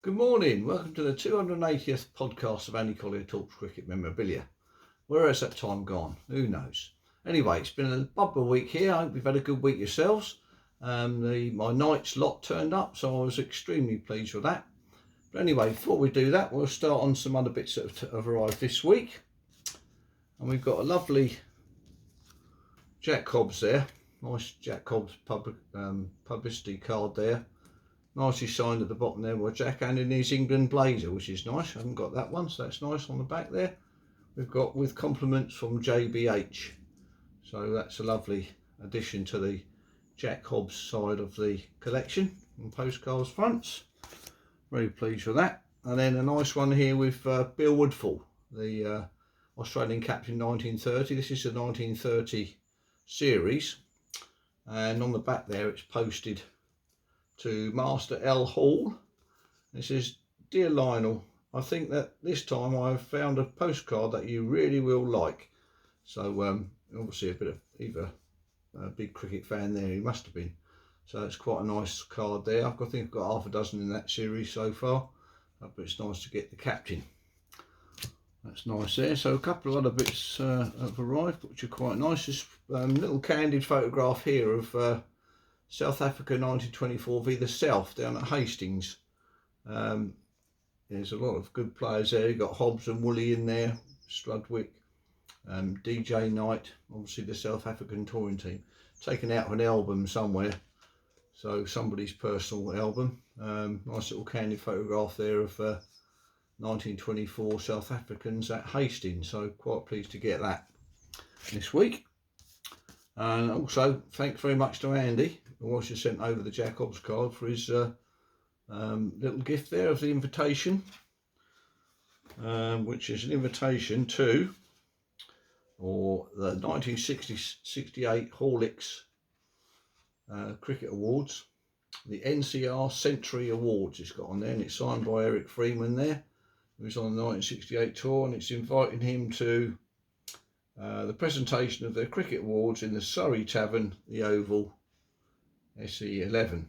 Good morning, welcome to the 280th podcast of Andy Collier-talks cricket memorabilia. Where has that time gone? Who knows? Anyway, it's been a bumper week here. I hope you've had a good week yourselves. My Knights lot turned up, so I was extremely pleased with that. But anyway, before we do that, we'll start on some other bits that have arrived this week. And we've got a lovely Jack Hobbs there. Nice Jack Hobbs publicity card there. Nicely signed at the bottom there by Jack, and in his England blazer, which is nice. I haven't got that one, so that's nice on the back there. We've got with compliments from JBH. So that's a lovely addition to the Jack Hobbs side of the collection and postcards fronts. Very pleased with that. And then a nice one here with Bill Woodfull, the Australian captain 1930. This is the 1930 series. And on the back there it's posted to Master L Hall. It says, "Dear Lionel, I think that this time I've found a postcard that you really will like." So obviously a bit of either a big cricket fan there, he must have been. So it's quite a nice card there. I think I've got half a dozen in that series so far, but it's nice to get the captain. That's nice there. So a couple of other bits have arrived, which are quite nice. This little candid photograph here of South Africa 1924 v the South down at Hastings. There's a lot of good players there. You've got Hobbs and Woolley in there, Strudwick, DJ Knight, obviously the South African touring team. Taken out of an album somewhere, so somebody's personal album. Nice little candid photograph there of 1924 South Africans at Hastings, so quite pleased to get that this week. And also thanks very much to Andy, who also sent over the Jack Hobbs card for his little gift there of the invitation, which is an invitation to the 1968 Horlicks Cricket Awards, the NCR Century Awards it's got on there, and it's signed by Eric Freeman there, who was on the 1968 tour, and it's inviting him to the presentation of their Cricket Awards in the Surrey Tavern, the Oval, SE11.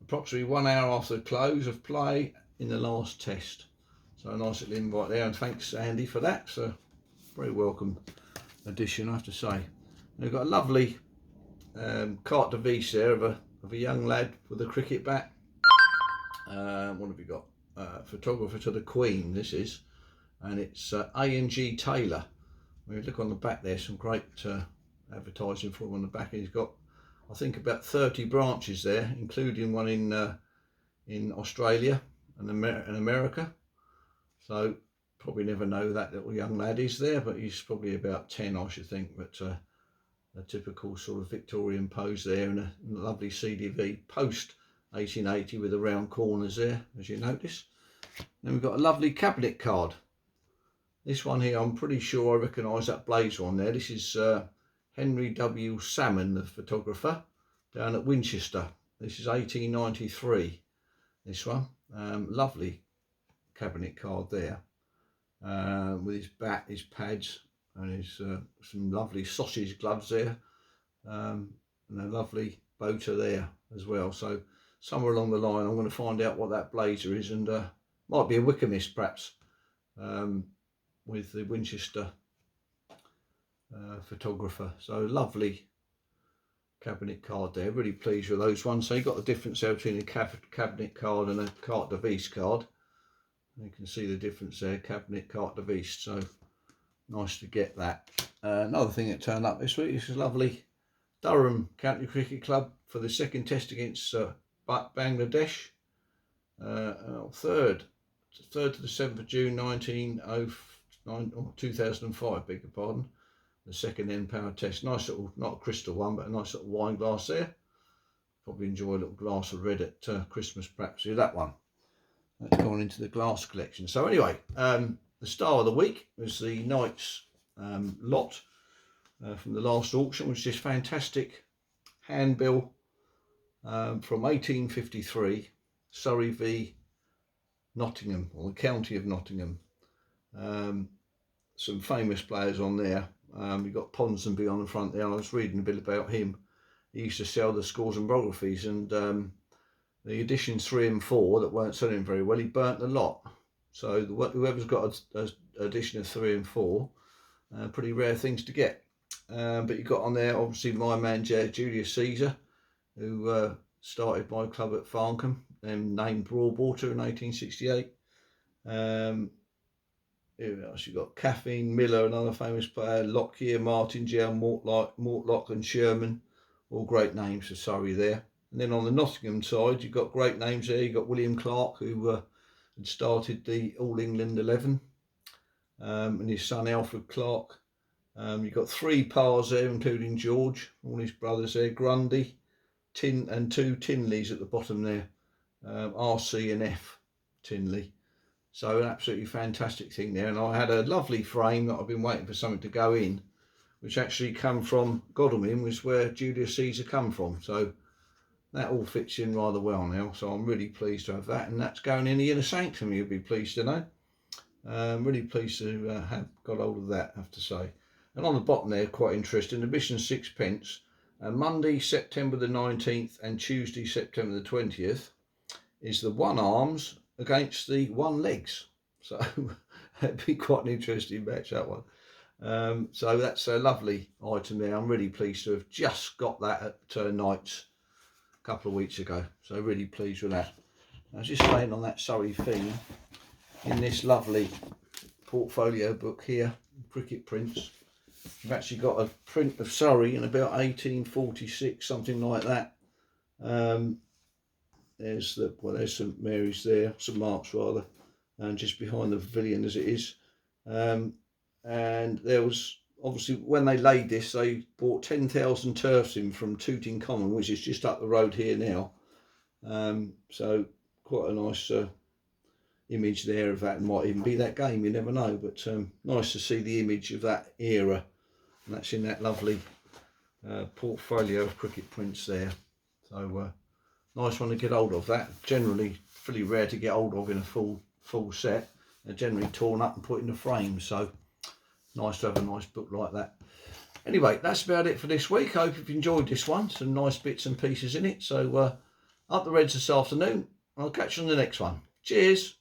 Approximately 1 hour after the close of play in the last test. So a nice little invite there, and thanks Andy for that. So very welcome addition, I have to say. And we've got a lovely carte de vis there of a young lad with a cricket bat. What have we got? Photographer to the Queen, this is, and it's A&G Taylor. When you look on the back there, some great advertising for him on the back. He's got, I think, about 30 branches there, including one in Australia and America. So probably never know that little young lad is there, but he's probably about 10, I should think. But a typical sort of Victorian pose there, and a lovely CDV post 1880 with the round corners there, as you notice. Then we've got a lovely cabinet card. This one here, I'm pretty sure I recognise that blazer on there. This is Henry W. Salmon, the photographer, down at Winchester. This is 1893, this one. Lovely cabinet card there, with his bat, his pads, and his some lovely sausage gloves there, and a lovely boater there as well. So somewhere along the line I'm going to find out what that blazer is, and might be a Wycomist perhaps, with the Winchester photographer. So lovely cabinet card there, really pleased with those ones. So you got the difference there between a cabinet card and a carte de vis card. You can see the difference there, cabinet, carte de vis. So nice to get that. Another thing that turned up this week is a lovely Durham County Cricket Club for the second test against Bangladesh, 3rd to the 7th of June 2005, beg your pardon. The second end power test. Nice little, not a crystal one, but a nice little wine glass there. Probably enjoy a little glass of red at Christmas, perhaps. See that one. That's gone into the glass collection. So anyway, the star of the week was the Knights lot from the last auction, which is this fantastic handbill from 1853, Surrey v Nottingham, or the county of Nottingham. Some famous players on there. You've got Ponsonby on the front there. I was reading a bit about him. He used to sell the scores and biographies, and the editions 3 and 4 that weren't selling very well, he burnt the lot. So whoever's got a edition of 3 and 4, pretty rare things to get. But you got on there, obviously, my man Julius Caesar, who started my club at Farncombe, and named Broadwater in 1868. Who else you got? Caffeine, Miller, another famous player, Lockyer, Martingale, Mortlock and Sherman, all great names for Surrey there. And then on the Nottingham side, you've got great names there. You've got William Clark, who had started the All England 11, and his son Alfred Clark. You've got 3 pars there, including George, all his brothers there, Grundy, and 2 Tinleys at the bottom there, RC and F Tinley. So an absolutely fantastic thing there. And I had a lovely frame that I've been waiting for something to go in, which actually come from Godalming, was where Julius Caesar come from. So that all fits in rather well now. So I'm really pleased to have that. And that's going in the inner sanctum, you'll be pleased to know. Really pleased to have got hold of that, I have to say. And on the bottom there, quite interesting, admission 6p. Monday, September the 19th and Tuesday, September the 20th is the 1 arms against the 1 legs. So that'd be quite an interesting match, that one. So that's a lovely item there. I'm really pleased to have just got that at Knights a couple of weeks ago. So really pleased with that. I was just staying on that Surrey theme in this lovely portfolio book here, Cricket Prints. I've actually got a print of Surrey in about 1846, something like that. There's St Mary's there, St Mark's rather, and just behind the pavilion as it is. And there was, obviously, when they laid this, they brought 10,000 turfs in from Tooting Common, which is just up the road here now. So quite a nice image there of that. It might even be that game, you never know, but nice to see the image of that era. And that's in that lovely portfolio of Cricket Prints there. So nice one to get hold of. That generally pretty rare to get hold of in a full set. They're generally torn up and put in a frame, so nice to have a nice book like that. Anyway, that's about it for this week. I hope you've enjoyed this one. Some nice bits and pieces in it. So up the Reds this afternoon. I'll catch you on the next one. Cheers.